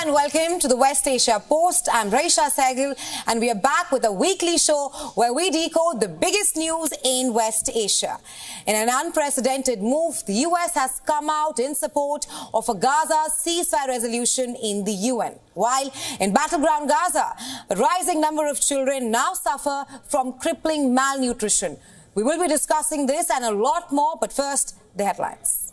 Welcome to the West Asia Post. I'm Raisha Sehgal and we are back with a weekly show where we decode the biggest news in West Asia. In an unprecedented move, the US has come out in support of a Gaza ceasefire resolution in the UN. While in battleground Gaza, a rising number of children now suffer from crippling malnutrition. We will be discussing this and a lot more, but first, the headlines.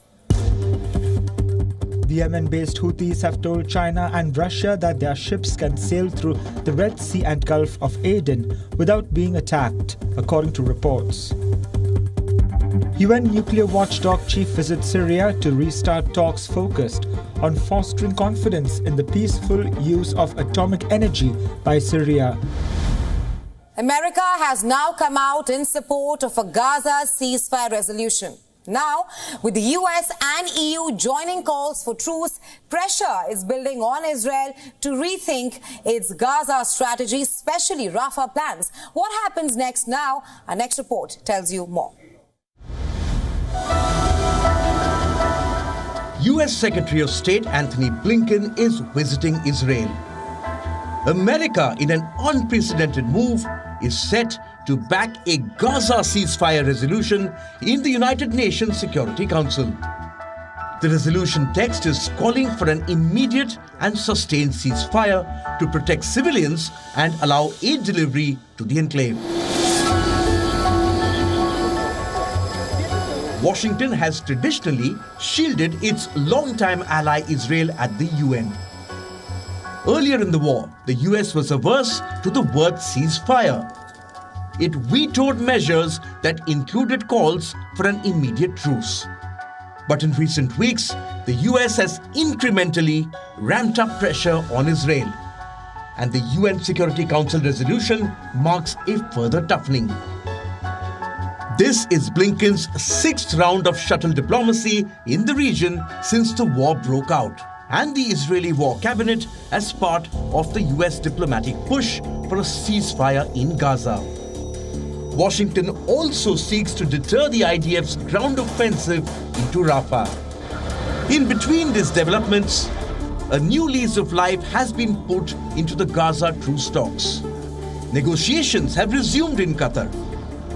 The Yemen-based Houthis have told China and Russia that their ships can sail through the Red Sea and Gulf of Aden without being attacked, according to reports. UN nuclear watchdog chief visits Syria to restart talks focused on fostering confidence in the peaceful use of atomic energy by Syria. America has now come out in support of a Gaza ceasefire resolution. Now, with the US and EU joining calls for truce, pressure is building on Israel to rethink its Gaza strategy, especially Rafah plans. What happens next now? Our next report tells you more. US Secretary of State Antony Blinken is visiting Israel. America, in an unprecedented move, is set to back a Gaza ceasefire resolution in the United Nations Security Council. The resolution text is calling for an immediate and sustained ceasefire to protect civilians and allow aid delivery to the enclave. Washington has traditionally shielded its longtime ally Israel at the UN. Earlier in the war, the US was averse to the word ceasefire. It vetoed measures that included calls for an immediate truce. But in recent weeks, the US has incrementally ramped up pressure on Israel. And the UN Security Council resolution marks a further toughening. This is Blinken's sixth round of shuttle diplomacy in the region since the war broke out, and the Israeli War Cabinet as part of the US diplomatic push for a ceasefire in Gaza. Washington also seeks to deter the IDF's ground offensive into Rafah. In between these developments, a new lease of life has been put into the Gaza truce talks. Negotiations have resumed in Qatar.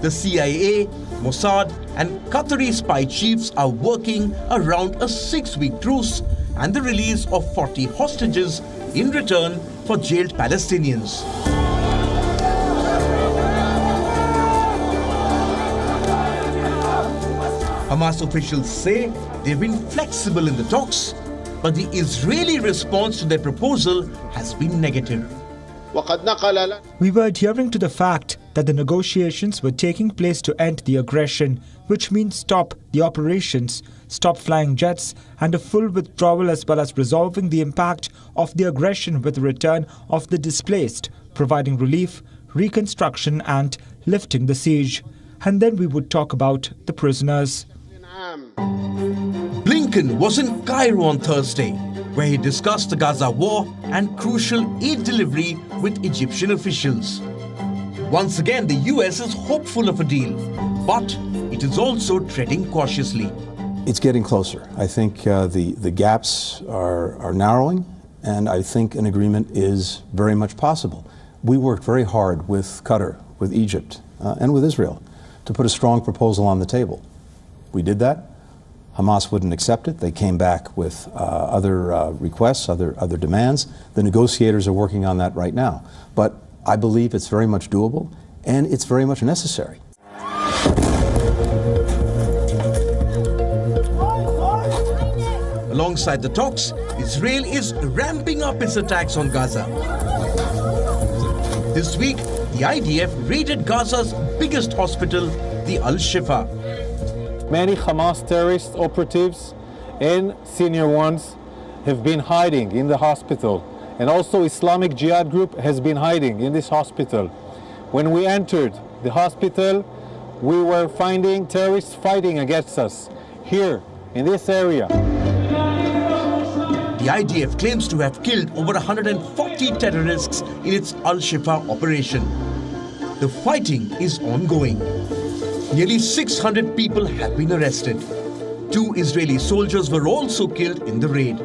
The CIA, Mossad, and Qatari spy chiefs are working around a 6-week truce and the release of 40 hostages in return for jailed Palestinians. Hamas officials say they've been flexible in the talks, but the Israeli response to their proposal has been negative. We were adhering to the fact that the negotiations were taking place to end the aggression, which means stop the operations, stop flying jets, and a full withdrawal, as well as resolving the impact of the aggression with the return of the displaced, providing relief, reconstruction, and lifting the siege. And then we would talk about the prisoners. Blinken was in Cairo on Thursday, where he discussed the Gaza war and crucial aid delivery with Egyptian officials. Once again, the US is hopeful of a deal, but it is also treading cautiously. It's getting closer. I think the gaps are narrowing, and I think an agreement is very much possible. We worked very hard with Qatar, with Egypt, and with Israel to put a strong proposal on the table. We did that. Hamas wouldn't accept it. They came back with other requests, other demands. The negotiators are working on that right now. But I believe it's very much doable, and it's very much necessary. Alongside the talks, Israel is ramping up its attacks on Gaza. This week, the IDF raided Gaza's biggest hospital, the Al-Shifa. Many Hamas terrorist operatives and senior ones have been hiding in the hospital, and also Islamic Jihad group has been hiding in this hospital. When we entered the hospital, we were finding terrorists fighting against us here in this area. The IDF claims to have killed over 140 terrorists in its Al-Shifa operation. The fighting is ongoing. Nearly 600 people have been arrested. 2 Israeli soldiers were also killed in the raid.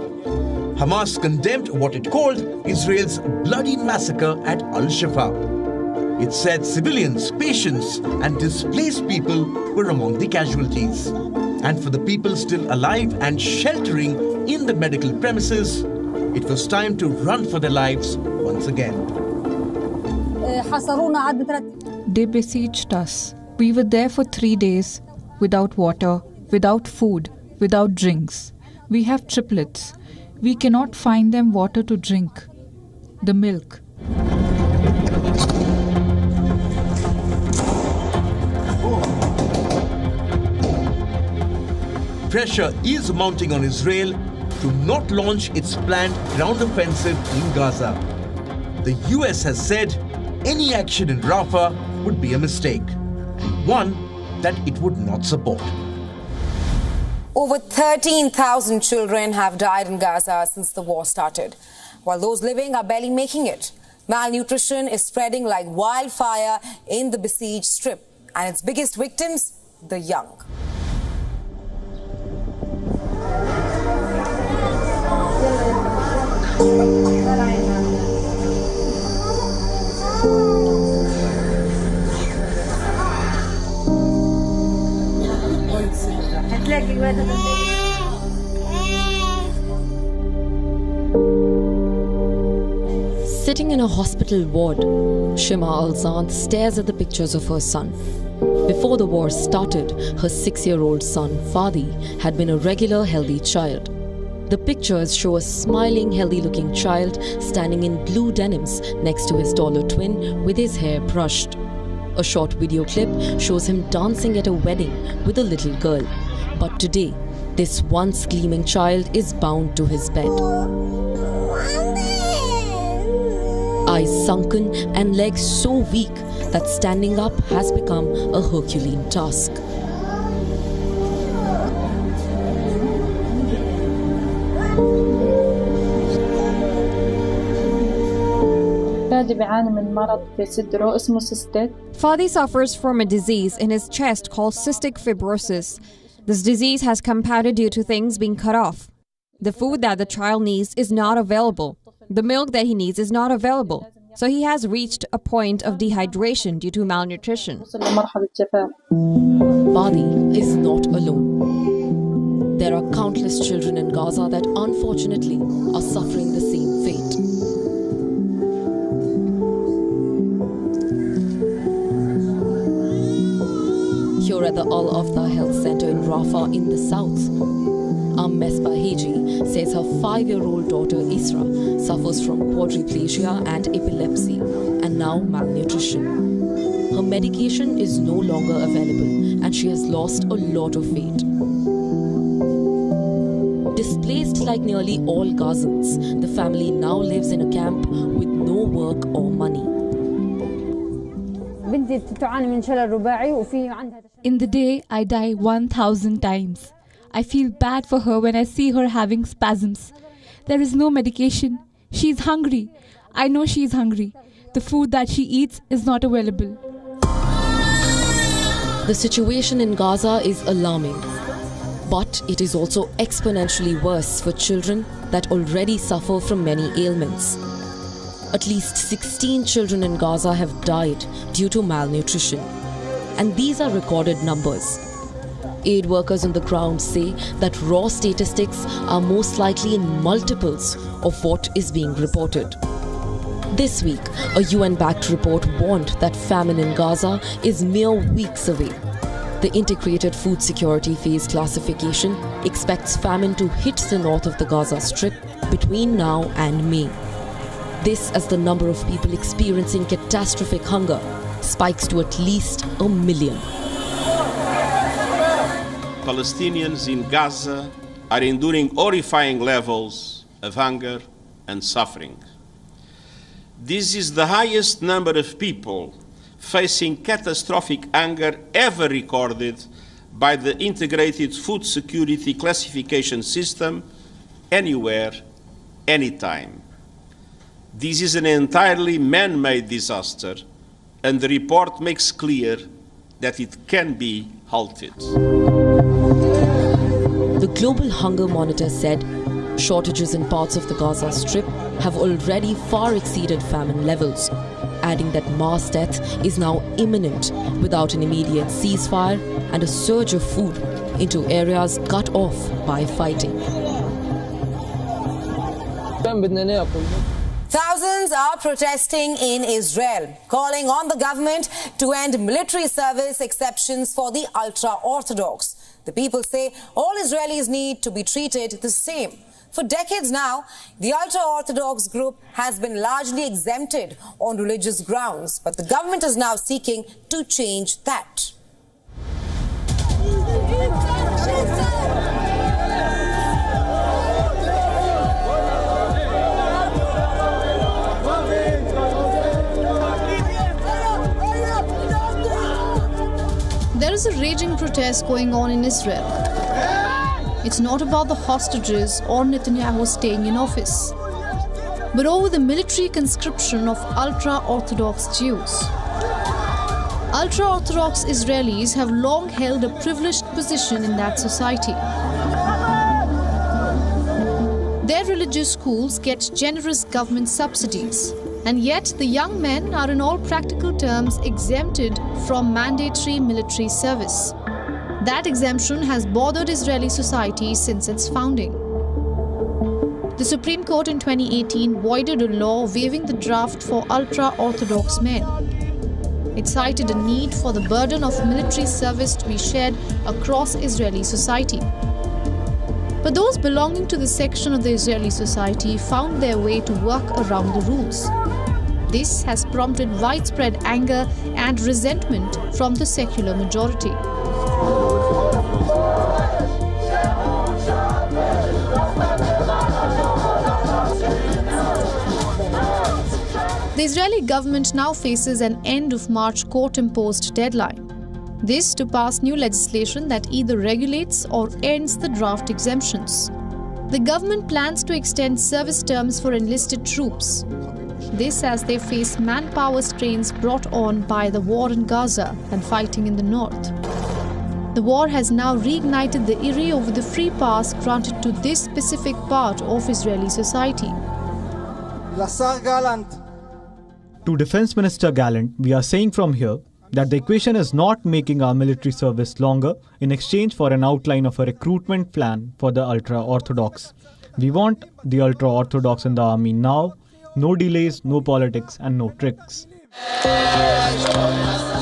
Hamas condemned what it called Israel's bloody massacre at Al-Shifa. It said civilians, patients and displaced people were among the casualties. And for the people still alive and sheltering in the medical premises, it was time to run for their lives once again. They besieged us. We were there for 3 days, without water, without food, without drinks. We have triplets. We cannot find them water to drink. The milk. Pressure is mounting on Israel to not launch its planned ground offensive in Gaza. The US has said any action in Rafah would be a mistake, and one that it would not support. Over 13,000 children have died in Gaza since the war started, while those living are barely making it. Malnutrition is spreading like wildfire in the besieged strip, and its biggest victims, the young. Sitting in a hospital ward, Shima Al-Zand stares at the pictures of her son. Before the war started, her 6-year-old son, Fadi, had been a regular, healthy child. The pictures show a smiling, healthy-looking child standing in blue denims next to his taller twin with his hair brushed. A short video clip shows him dancing at a wedding with a little girl. But today, this once gleaming child is bound to his bed. Eyes sunken and legs so weak that standing up has become a Herculean task. Fadi suffers from a disease in his chest called cystic fibrosis. This disease has compounded due to things being cut off. The food that the child needs is not available. The milk that he needs is not available. So he has reached a point of dehydration due to malnutrition. Fadi is not alone. There are countless children in Gaza that unfortunately are suffering the same fate. Here at the Al-Afta Health Center in Rafah in the south, Mesbah says her 5-year-old daughter Isra suffers from quadriplegia and epilepsy and now malnutrition. Her medication is no longer available and she has lost a lot of weight. Displaced like nearly all Gazans, the family now lives in a camp with no work or money. In the day, I die 1,000 times. I feel bad for her when I see her having spasms. There is no medication. She is hungry. I know she is hungry. The food that she eats is not available. The situation in Gaza is alarming, but it is also exponentially worse for children that already suffer from many ailments. At least 16 children in Gaza have died due to malnutrition, and these are recorded numbers. Aid workers on the ground say that raw statistics are most likely in multiples of what is being reported. This week, a UN-backed report warned that famine in Gaza is mere weeks away. The Integrated Food Security Phase classification expects famine to hit the north of the Gaza Strip between now and May. This as the number of people experiencing catastrophic hunger spikes to at least 1 million. Palestinians in Gaza are enduring horrifying levels of hunger and suffering. This is the highest number of people facing catastrophic hunger ever recorded by the Integrated Food Security Classification System anywhere, anytime. This is an entirely man-made disaster, and the report makes clear that it can be halted. The Global Hunger Monitor said shortages in parts of the Gaza Strip have already far exceeded famine levels, adding that mass death is now imminent without an immediate ceasefire and a surge of food into areas cut off by fighting. Thousands are protesting in Israel, calling on the government to end military service exceptions for the ultra-Orthodox. The people say all Israelis need to be treated the same. For decades now, the ultra-Orthodox group has been largely exempted on religious grounds, but the government is now seeking to change that. There is a raging protest going on in Israel. It's not about the hostages or Netanyahu staying in office, but over the military conscription of ultra-Orthodox Jews. Ultra-Orthodox Israelis have long held a privileged position in that society. Their religious schools get generous government subsidies, and yet the young men are in all practical terms exempted from mandatory military service. That exemption has bothered Israeli society since its founding. The Supreme Court in 2018 voided a law waiving the draft for ultra-Orthodox men. It cited a need for the burden of military service to be shared across Israeli society. But those belonging to this section of the Israeli society found their way to work around the rules. This has prompted widespread anger and resentment from the secular majority. The Israeli government now faces an end of March court-imposed deadline. This to pass new legislation that either regulates or ends the draft exemptions. The government plans to extend service terms for enlisted troops. This as they face manpower strains brought on by the war in Gaza and fighting in the north. The war has now reignited the ire over the free pass granted to this specific part of Israeli society. To Defense Minister Gallant, we are saying from here that the equation is not making our military service longer in exchange for an outline of a recruitment plan for the ultra-Orthodox. We want the ultra-Orthodox in the army now. No delays, no politics, and no tricks.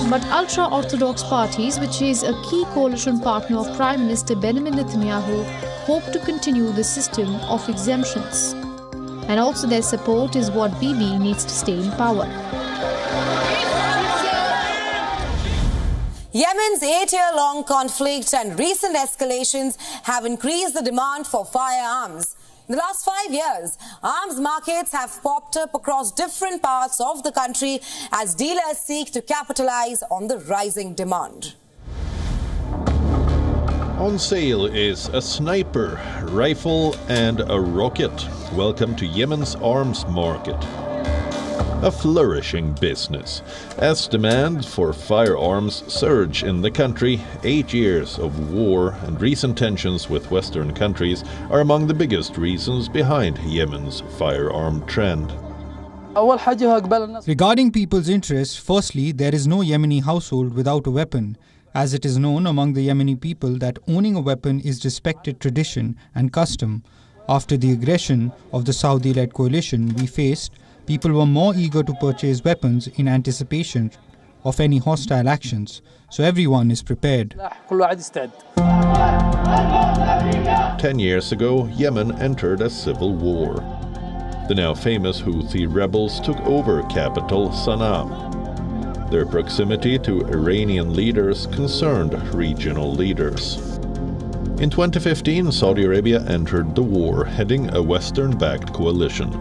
But ultra-Orthodox parties, which is a key coalition partner of Prime Minister Benjamin Netanyahu, hope to continue the system of exemptions. And also their support is what Bibi needs to stay in power. Yemen's 8-year-long conflict and recent escalations have increased the demand for firearms. In the last 5 years, arms markets have popped up across different parts of the country as dealers seek to capitalize on the rising demand. On sale is a sniper, rifle and a rocket. Welcome to Yemen's arms market. A flourishing business, as demand for firearms surge in the country. 8 years of war and recent tensions with Western countries are among the biggest reasons behind Yemen's firearm trend. Regarding people's interests, firstly, there is no Yemeni household without a weapon, as it is known among the Yemeni people that owning a weapon is respected tradition and custom. After the aggression of the Saudi-led coalition we faced, people were more eager to purchase weapons in anticipation of any hostile actions, so everyone is prepared. 10 years ago, Yemen entered a civil war. The now famous Houthi rebels took over capital Sana'a. Their proximity to Iranian leaders concerned regional leaders. In 2015, Saudi Arabia entered the war, heading a Western-backed coalition.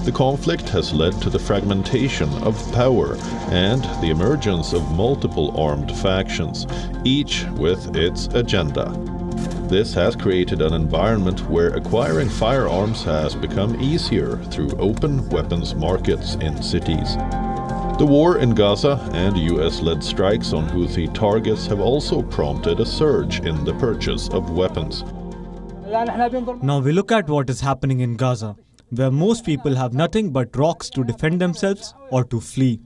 The conflict has led to the fragmentation of power and the emergence of multiple armed factions, each with its agenda. This has created an environment where acquiring firearms has become easier through open weapons markets in cities. The war in Gaza and US-led strikes on Houthi targets have also prompted a surge in the purchase of weapons. Now we look at what is happening in Gaza, where most people have nothing but rocks to defend themselves or to flee.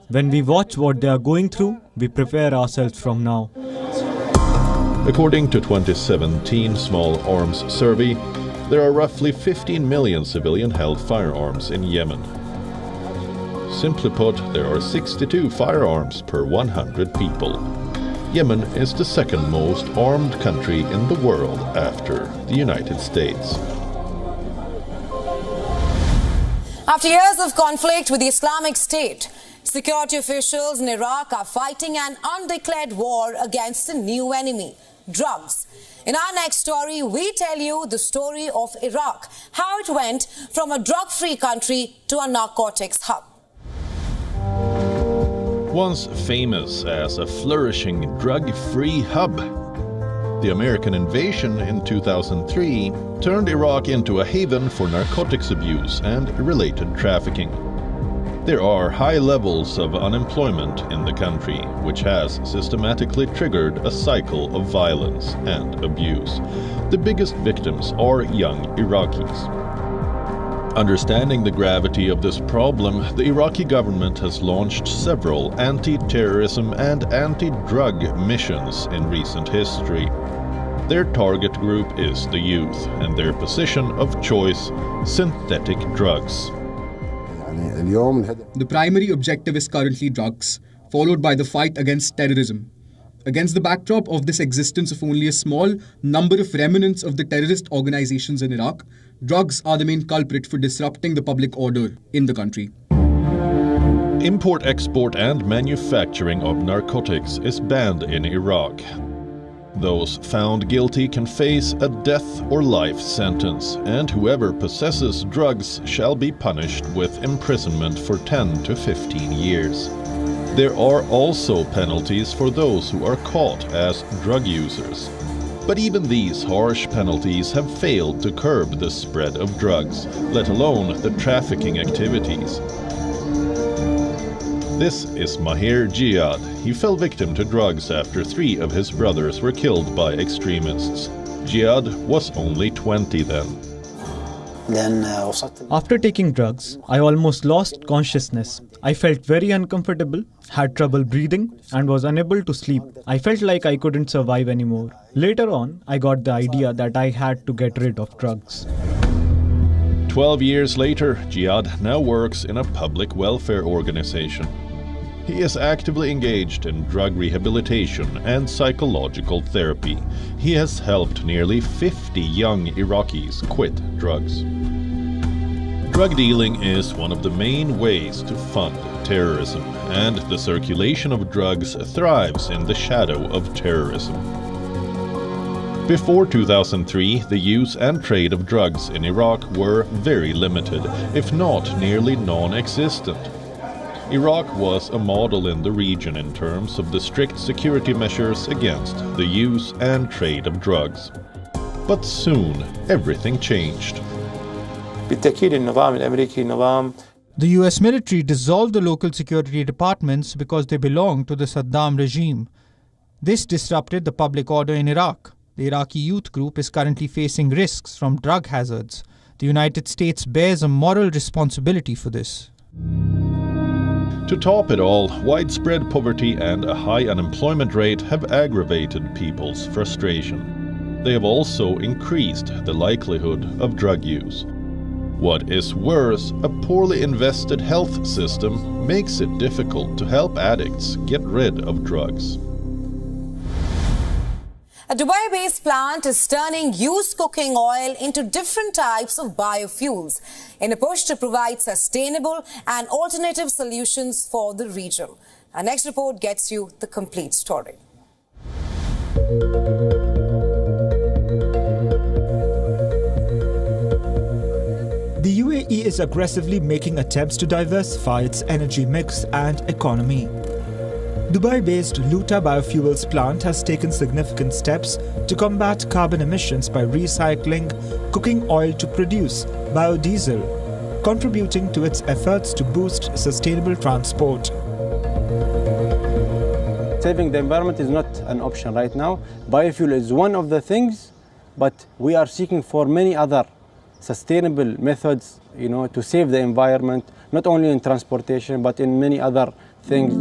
When we watch what they are going through, we prepare ourselves from now. According to 2017 Small Arms Survey, there are roughly 15 million civilian-held firearms in Yemen. Simply put, there are 62 firearms per 100 people. Yemen is the second most armed country in the world after the United States. After years of conflict with the Islamic State, security officials in Iraq are fighting an undeclared war against a new enemy: drugs. In our next story, we tell you the story of Iraq, how it went from a drug-free country to a narcotics hub. Once famous as a flourishing drug-free hub, the American invasion in 2003 turned Iraq into a haven for narcotics abuse and related trafficking. There are high levels of unemployment in the country, which has systematically triggered a cycle of violence and abuse. The biggest victims are young Iraqis. Understanding the gravity of this problem, the Iraqi government has launched several anti-terrorism and anti-drug missions in recent history. Their target group is the youth, and their position of choice, synthetic drugs. The primary objective is currently drugs, followed by the fight against terrorism. Against the backdrop of this existence of only a small number of remnants of the terrorist organizations in Iraq, drugs are the main culprit for disrupting the public order in the country. Import, export, and manufacturing of narcotics is banned in Iraq. Those found guilty can face a death or life sentence, and whoever possesses drugs shall be punished with imprisonment for 10 to 15 years. There are also penalties for those who are caught as drug users. But even these harsh penalties have failed to curb the spread of drugs, let alone the trafficking activities. This is Maher Jihad. He fell victim to drugs after 3 of his brothers were killed by extremists. Jihad was only 20 then. After taking drugs, I almost lost consciousness. I felt very uncomfortable, had trouble breathing, and was unable to sleep. I felt like I couldn't survive anymore. Later on, I got the idea that I had to get rid of drugs. 12 years later, Jihad now works in a public welfare organization. He is actively engaged in drug rehabilitation and psychological therapy. He has helped nearly 50 young Iraqis quit drugs. Drug dealing is one of the main ways to fund terrorism, and the circulation of drugs thrives in the shadow of terrorism. Before 2003, the use and trade of drugs in Iraq were very limited, if not nearly non-existent. Iraq was a model in the region in terms of the strict security measures against the use and trade of drugs. But soon, everything changed. The US military dissolved the local security departments because they belonged to the Saddam regime. This disrupted the public order in Iraq. The Iraqi youth group is currently facing risks from drug hazards. The United States bears a moral responsibility for this. To top it all, widespread poverty and a high unemployment rate have aggravated people's frustration. They have also increased the likelihood of drug use. What is worse, a poorly invested health system makes it difficult to help addicts get rid of drugs. A Dubai-based plant is turning used cooking oil into different types of biofuels in a push to provide sustainable and alternative solutions for the region. Our next report gets you the complete story. The UAE is aggressively making attempts to diversify its energy mix and economy. Dubai-based Luta Biofuels plant has taken significant steps to combat carbon emissions by recycling cooking oil to produce biodiesel, contributing to its efforts to boost sustainable transport. Saving the environment is not an option right now. Biofuel is one of the things, but we are seeking for many other sustainable methods, to save the environment, not only in transportation, but in many other things.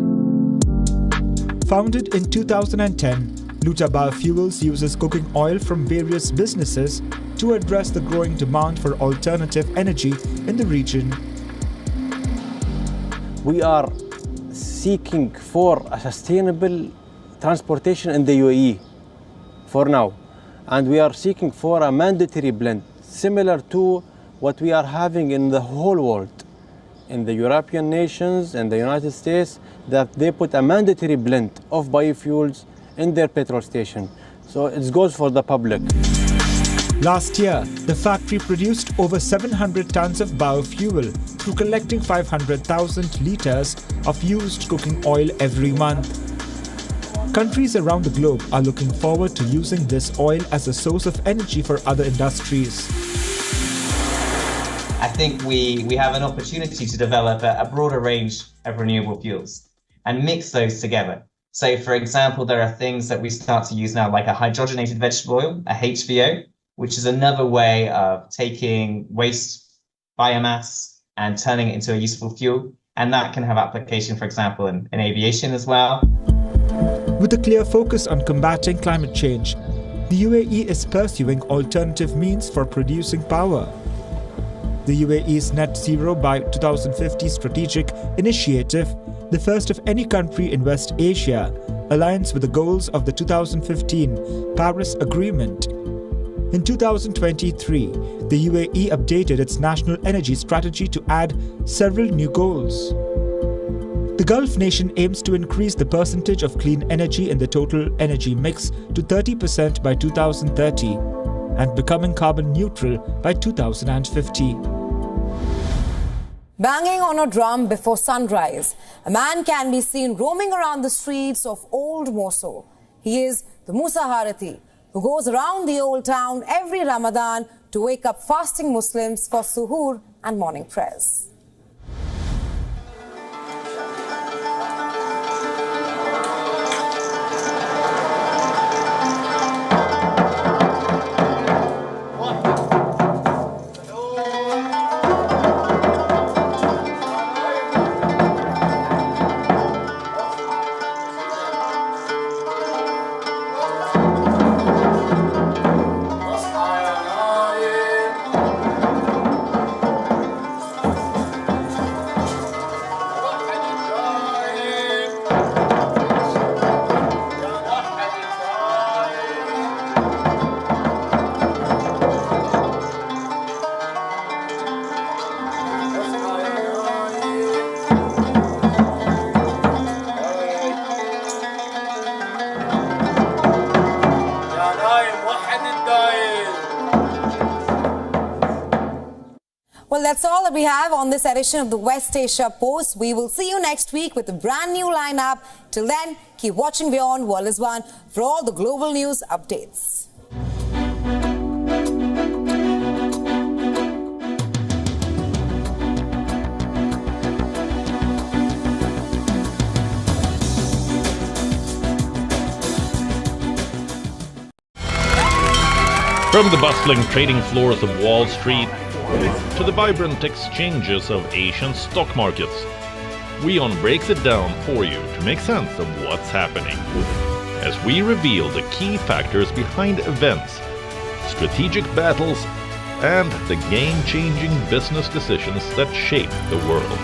Founded in 2010, Luta Biofuels uses cooking oil from various businesses to address the growing demand for alternative energy in the region. We are seeking for a sustainable transportation in the UAE for now, and we are seeking for a mandatory blend similar to what we are having in the whole world, in the European nations and the United States, that they put a mandatory blend of biofuels in their petrol station. So it goes for the public. Last year, the factory produced over 700 tons of biofuel through collecting 500,000 litres of used cooking oil every month. Countries around the globe are looking forward to using this oil as a source of energy for other industries. I think we have an opportunity to develop a broader range of renewable fuels and mix those together. So, for example, there are things that we start to use now, like a hydrogenated vegetable oil, a HVO, which is another way of taking waste biomass and turning it into a useful fuel. And that can have application, for example, in aviation as well. With a clear focus on combating climate change, the UAE is pursuing alternative means for producing power. The UAE's Net Zero by 2050 strategic initiative, the first of any country in West Asia, aligns with the goals of the 2015 Paris Agreement. In 2023, the UAE updated its national energy strategy to add several new goals. The Gulf nation aims to increase the percentage of clean energy in the total energy mix to 30% by 2030 and becoming carbon neutral by 2050. Banging on a drum before sunrise, a man can be seen roaming around the streets of Old Mosul. He is the Musa Harathi, who goes around the old town every Ramadan to wake up fasting Muslims for suhoor and morning prayers. Well, that's all that we have on this edition of the West Asia Post. We will see you next week with a brand new lineup. Till then, keep watching WION World is One for all the global news updates. From the bustling trading floors of Wall Street to the vibrant exchanges of Asian stock markets, WION breaks it down for you to make sense of what's happening, as we reveal the key factors behind events, strategic battles, and the game-changing business decisions that shape the world.